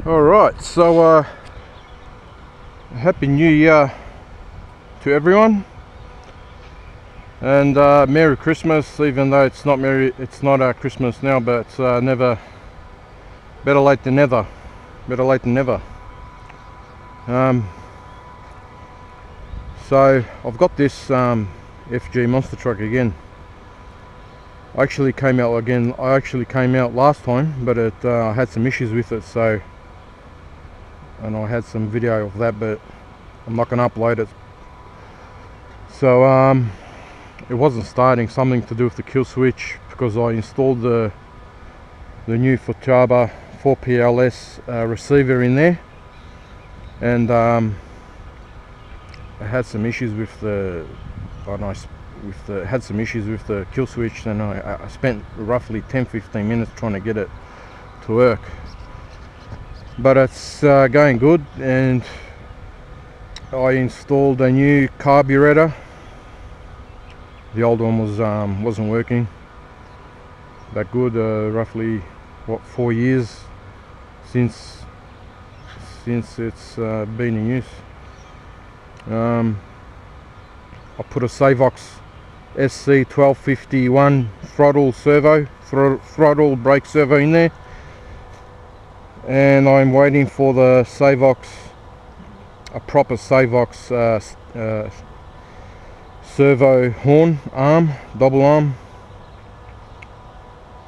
Alright, so Happy New Year to everyone, and Merry Christmas, even though it's not Christmas now, but it's never better late than never. So I've got this FG monster truck again. I actually came out last time, but I had some issues with it, and I had some video of that, but I'm not going to upload it. So it wasn't starting, something to do with the kill switch, because I installed the new Futaba 4PLS receiver in there, and I had some issues with the kill switch, and I spent roughly 10-15 minutes trying to get it to work. But it's going good, and I installed a new carburetor. The old one wasn't working that good. Roughly 4 years since it's been in use. I put a Savox SC1251 throttle brake servo in there, and I'm waiting for the a proper Savox servo horn arm, double arm,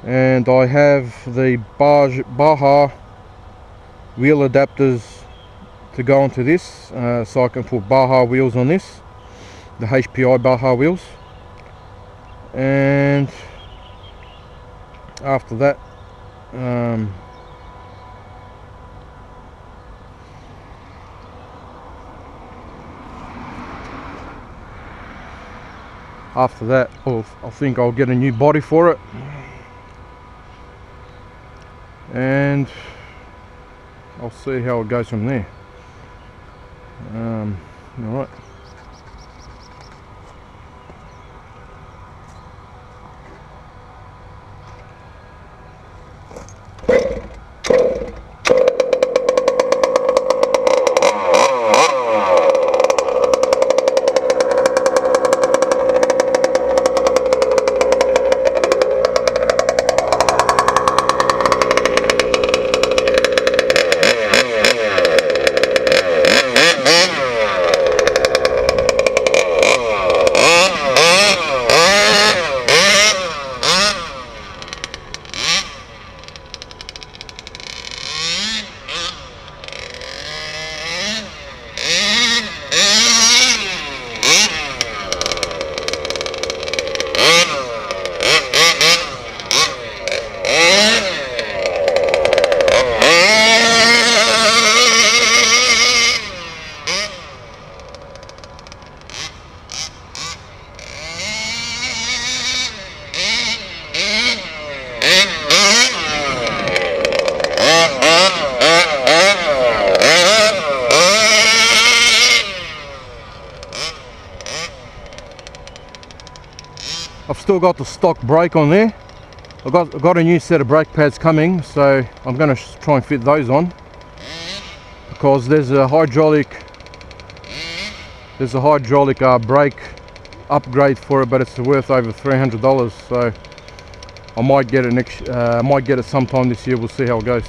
and I have the Baja wheel adapters to go onto this, so I can put Baja wheels on this, the HPI Baja wheels. And after that, I think I'll get a new body for it, and I'll see how it goes from there. Alright. I've still got the stock brake on there. I've got a new set of brake pads coming, so I'm going to try and fit those on, because there's a hydraulic brake upgrade for it, but it's worth over $300. So I might get it I might get it sometime this year. We'll see how it goes.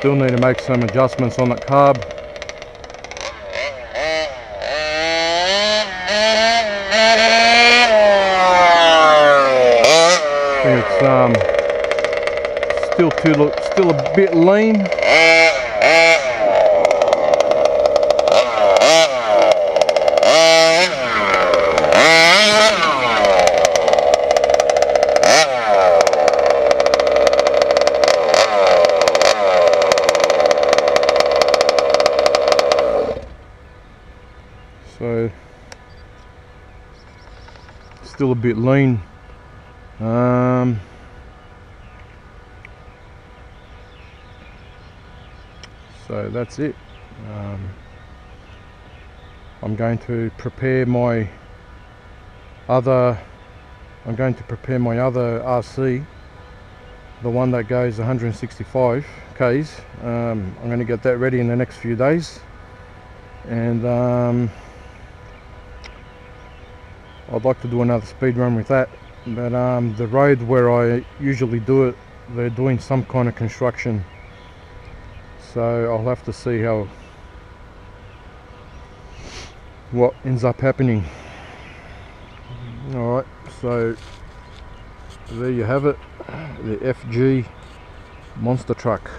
still need to make some adjustments on the carb. I think it's still a bit lean. So still a bit lean. So that's it. I'm going to prepare my other RC, the one that goes 165 k's. I'm going to get that ready in the next few days, and I'd like to do another speed run with that, but the road where I usually do it, they're doing some kind of construction, so I'll have to see what ends up happening. Alright, so there you have it, the FG monster truck.